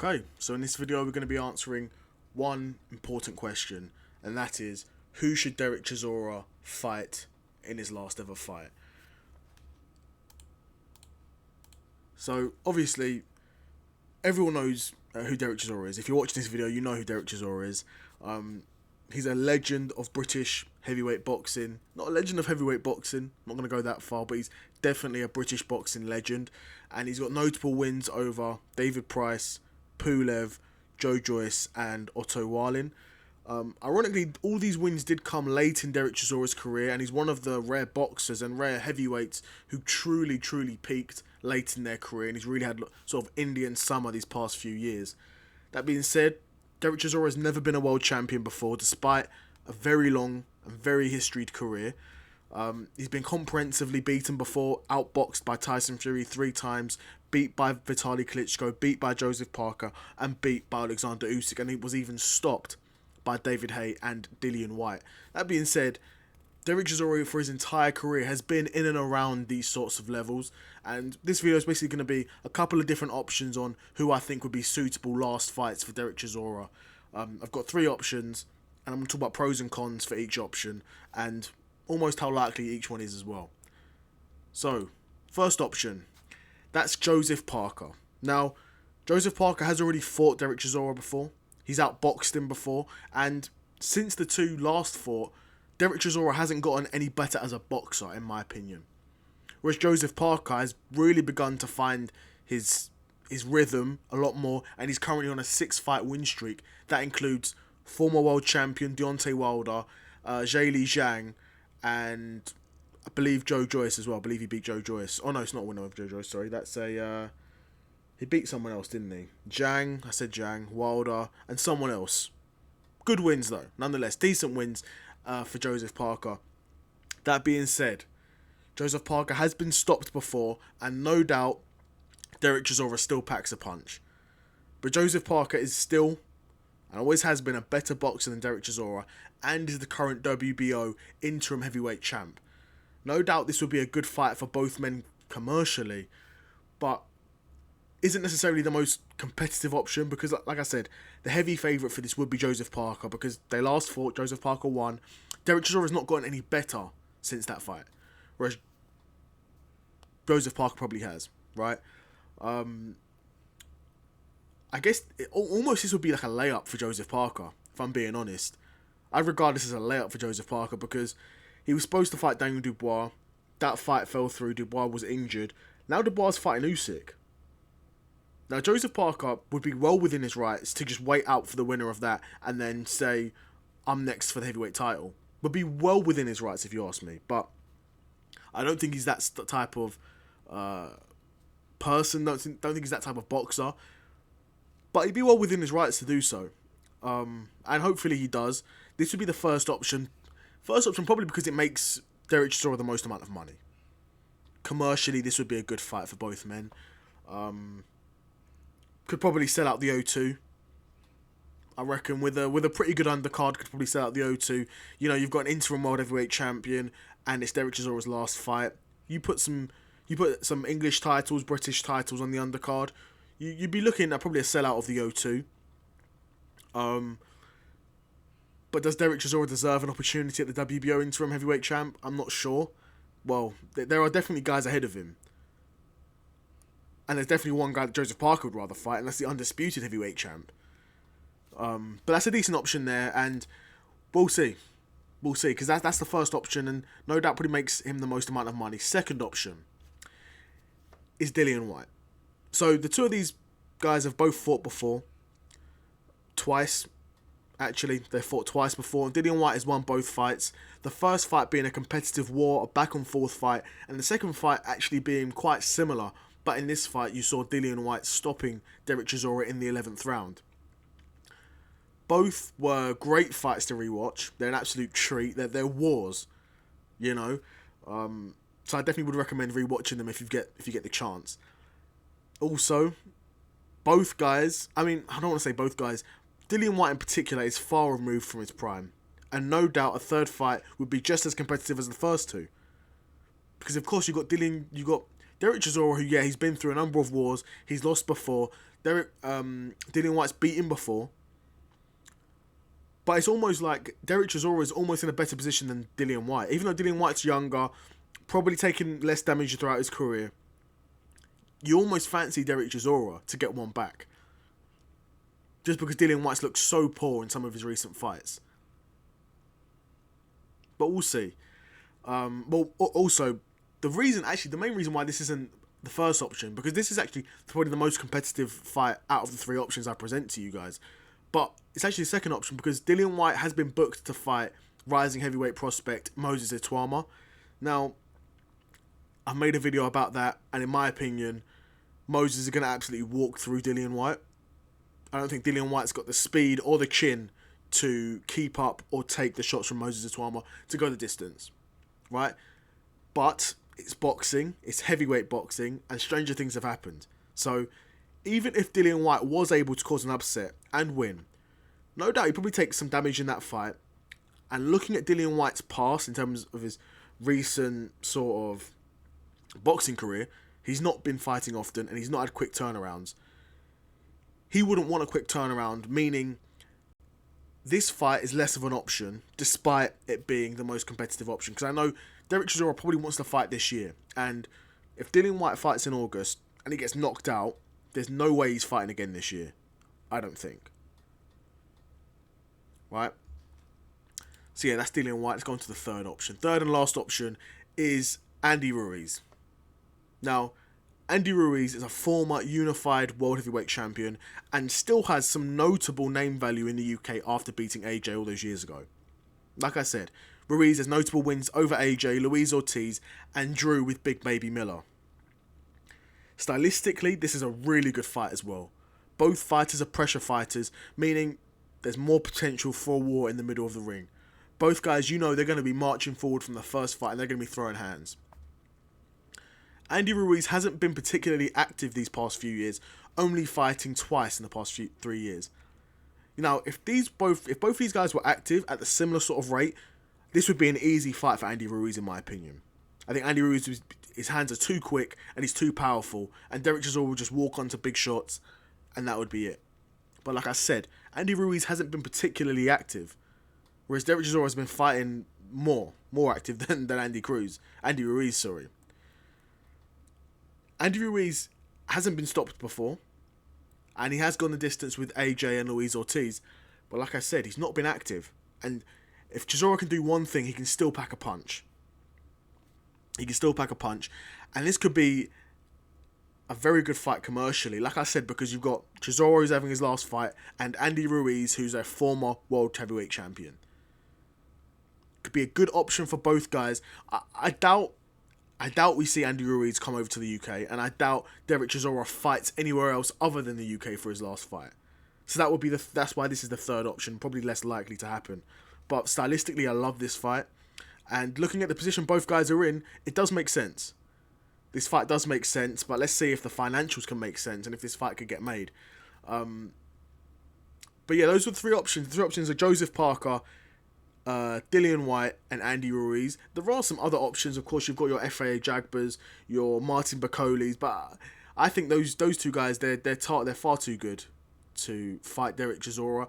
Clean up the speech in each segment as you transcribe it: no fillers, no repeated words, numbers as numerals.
Okay, so in this video we're going to be answering one important question, and that is, who should Derek Chisora fight in his last ever fight? So obviously everyone knows who Derek Chisora is. If you're watching this video, you know who Derek Chisora is. He's a legend of British heavyweight boxing. Not a legend of heavyweight boxing, I'm not going to go that far, but he's definitely a British boxing legend. And he's got notable wins over David Price, Pulev, Joe Joyce and Otto Wallin. Ironically, all these wins did come late in Derek Chisora's career, and he's one of the rare boxers and rare heavyweights who truly peaked late in their career, and he's really had sort of Indian summer these past few years. That being said, Derek Chisora has never been a world champion before, despite a very long and very historied career. He's been comprehensively beaten before, outboxed by Tyson Fury 3 times, beat by Vitaly Klitschko, beat by Joseph Parker, and beat by Alexander Usyk, and he was even stopped by David Haye and Dillian Whyte. That being said, Derek Chisora for his entire career has been in and around these sorts of levels, and this video is basically going to be a couple of different options on who I think would be suitable last fights for Derek Chisora. I've got 3 options, and I'm going to talk about pros and cons for each option, and almost how likely each one is as well. So, first option, that's Joseph Parker. Now, Joseph Parker has already fought Derek Chisora before. He's outboxed him before, and since the two last fought, Derek Chisora hasn't gotten any better as a boxer, in my opinion. Whereas Joseph Parker has really begun to find his rhythm a lot more, and he's currently on a 6-fight win streak. That includes former world champion Deontay Wilder, Zhilei Zhang, and I believe Joe Joyce as well. I believe he beat Joe Joyce. Oh no, it's not a winner of Joe Joyce, sorry. That's a... he beat someone else, didn't he? Zhang, I said Zhang, Wilder, and someone else. Good wins though, nonetheless. Decent wins for Joseph Parker. That being said, Joseph Parker has been stopped before, and no doubt Derek Chisora still packs a punch. But Joseph Parker is still, and always has been, a better boxer than Derek Chisora, and is the current WBO interim heavyweight champ. No doubt this would be a good fight for both men commercially, but isn't necessarily the most competitive option, because like I said, the heavy favourite for this would be Joseph Parker, because they last fought, Joseph Parker won. Derek Chisora has not gotten any better since that fight, whereas Joseph Parker probably has, right? I guess almost this would be like a layup for Joseph Parker, if I'm being honest. I regard this as a layup for Joseph Parker, because he was supposed to fight Daniel Dubois. That fight fell through, Dubois was injured. Now Dubois is fighting Usyk. Now, Joseph Parker would be well within his rights to just wait out for the winner of that and then say, I'm next for the heavyweight title. Would be well within his rights, if you ask me. But I don't think he's that type of person. Don't think he's that type of boxer. But he'd be well within his rights to do so. And hopefully he does. This would be the first option. First option probably because it makes Derek Chisora the most amount of money. Commercially, this would be a good fight for both men. Could probably sell out the O2. I reckon with a pretty good undercard, could probably sell out the O2. You know, you've got an interim world heavyweight champion, and it's Derek Chisora's last fight. You put some English titles, British titles on the undercard. You'd be looking at probably a sellout of the O2. But does Derek Chisora deserve an opportunity at the WBO interim heavyweight champ? I'm not sure. Well, there are definitely guys ahead of him. And there's definitely one guy that Joseph Parker would rather fight, and that's the undisputed heavyweight champ. But that's a decent option there, and we'll see. We'll see, because that's the first option, and no doubt probably makes him the most amount of money. Second option is Dillian Whyte. So the two of these guys have both fought before. Twice. Actually, they fought twice before. Dillian Whyte has won both fights. The first fight being a competitive war, a back-and-forth fight, and the second fight actually being quite similar. But in this fight, you saw Dillian Whyte stopping Derek Chisora in the 11th round. Both were great fights to rewatch. They're an absolute treat. They're wars, you know. So I definitely would recommend rewatching them if you get the chance. Also, both guys. I mean, I don't want to say both guys. Dillian Whyte in particular is far removed from his prime, and no doubt a third fight would be just as competitive as the first two. Because of course you got Derek Chisora, who, yeah, he's been through a number of wars. He's lost before. Dillian Whyte's beaten before. But it's almost like Derek Chisora is almost in a better position than Dillian Whyte. Even though Dillian Whyte's younger, probably taking less damage throughout his career, you almost fancy Derek Chisora to get one back. Just because Dillian Whyte's looked so poor in some of his recent fights. But we'll see. Also, the main reason why this isn't the first option, because this is actually probably the most competitive fight out of the three options I present to you guys. But it's actually the second option because Dillian Whyte has been booked to fight rising heavyweight prospect Moses Ituama. Now, I've made a video about that, and in my opinion, Moses is going to absolutely walk through Dillian Whyte. I don't think Dillian Whyte's got the speed or the chin to keep up or take the shots from Moses Ituama to go the distance, right? But it's boxing, it's heavyweight boxing, and stranger things have happened. So even if Dillian Whyte was able to cause an upset and win, no doubt he'd probably take some damage in that fight. And looking at Dillian Whyte's past in terms of his recent sort of boxing career, he's not been fighting often and he's not had quick turnarounds. He wouldn't want a quick turnaround, meaning this fight is less of an option, despite it being the most competitive option. Because I know Derek Chisora probably wants to fight this year, and if Dillian Whyte fights in August and he gets knocked out, there's no way he's fighting again this year. I don't think. Right? So yeah, that's Dillian Whyte. Let's go on to the third option. Third and last option is Andy Ruiz. Now, Andy Ruiz is a former unified world heavyweight champion and still has some notable name value in the UK after beating AJ all those years ago. Like I said, Ruiz has notable wins over AJ, Luis Ortiz, and drew with Big Baby Miller. Stylistically, this is a really good fight as well. Both fighters are pressure fighters, meaning there's more potential for a war in the middle of the ring. Both guys, you know, they're going to be marching forward from the first fight and they're going to be throwing hands. Andy Ruiz hasn't been particularly active these past few years, only fighting twice in the past 3 years. Now, if both these guys were active at the similar sort of rate, this would be an easy fight for Andy Ruiz, in my opinion. I think Andy Ruiz, his hands are too quick and he's too powerful, and Derek Chisora will just walk onto big shots, and that would be it. But like I said, Andy Ruiz hasn't been particularly active, whereas Derek Chisora has been fighting more active than Andy Ruiz. Andy Ruiz hasn't been stopped before, and he has gone the distance with AJ and Luis Ortiz, but like I said, he's not been active, and if Chisora can do one thing, he can still pack a punch. And this could be a very good fight commercially, like I said, because you've got Chisora, who's having his last fight, and Andy Ruiz, who's a former world heavyweight champion. Could be a good option for both guys. I doubt we see Andy Ruiz come over to the UK, and I doubt Derek Chisora fights anywhere else other than the UK for his last fight. So that's why this is the third option, probably less likely to happen. But stylistically, I love this fight, and looking at the position both guys are in, it does make sense. This fight does make sense, but let's see if the financials can make sense and if this fight could get made. But yeah, those are the three options. The three options are Joseph Parker, Dillian Whyte, and Andy Ruiz. There are some other options. Of course, you've got your FAA Jagbers, your Martin Bacolis, but I think those two guys, they're far too good to fight Derek Chisora.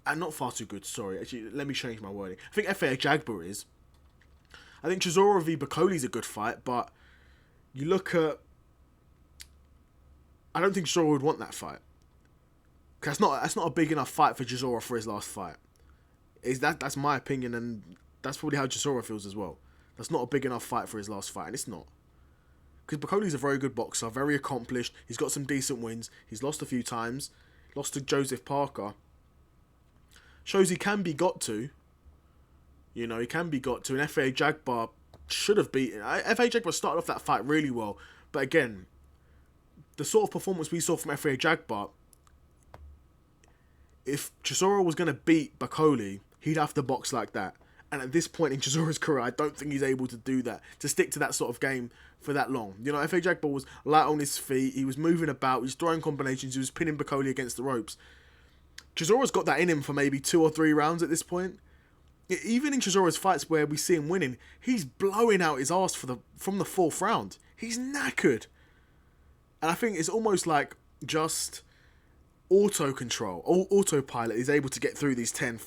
And not far too good, sorry. Actually, let me change my wording. I think FAA Jagber is. I think Chisora v Bacoli is a good fight, but you look at... I don't think Chisora would want that fight. Because that's not a big enough fight for Chisora for his last fight. That's my opinion, and that's probably how Chisora feels as well. That's not a big enough fight for his last fight, and it's not. Because Bacoli's a very good boxer, very accomplished. He's got some decent wins. He's lost a few times. Lost to Joseph Parker. Shows he can be got to. You know, he can be got to. And FAA Jagbar should have beaten. FAA Jagbar started off that fight really well. But again, the sort of performance we saw from FAA Jagbar, if Chisora was going to beat Bacoli, he'd have to box like that. And at this point in Chisora's career, I don't think he's able to do that, to stick to that sort of game for that long. You know, FAA Jagbar was light on his feet. He was moving about. He was throwing combinations. He was pinning Bacoli against the ropes. Chisora's got that in him for maybe 2 or 3 rounds at this point. Even in Chisora's fights where we see him winning, he's blowing out his arse from the 4th round. He's knackered. And I think it's almost like just auto control, autopilot is able to get through these 10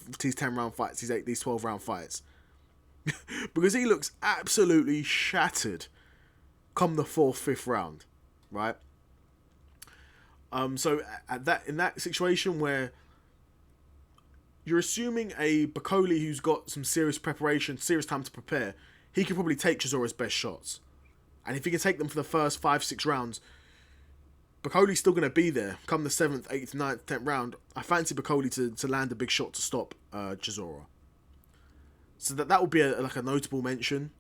round fights, these 12 round fights. Because he looks absolutely shattered come the 4th, 5th round, right? So in that situation where you're assuming a Bakoli who's got some serious preparation, serious time to prepare, he could probably take Chisora's best shots. And if he can take them for the first 5, 6 rounds, Bakoli's still going to be there. Come the 7th, 8th, 9th, 10th round, I fancy Bakoli to land a big shot to stop Chisora. So that would be like a notable mention.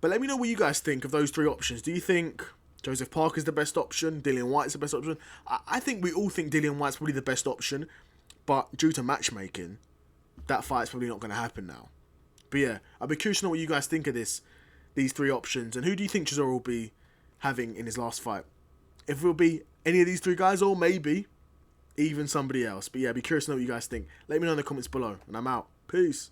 But let me know what you guys think of those 3 options. Do you think Joseph Parker's the best option? Dillian Whyte's the best option? I think we all think Dillian Whyte's probably the best option. But due to matchmaking, that fight's probably not going to happen now. But yeah, I'd be curious to know what you guys think of these 3 options. And who do you think Chisora will be having in his last fight? If it will be any of these 3 guys, or maybe even somebody else. But yeah, I'd be curious to know what you guys think. Let me know in the comments below. And I'm out. Peace.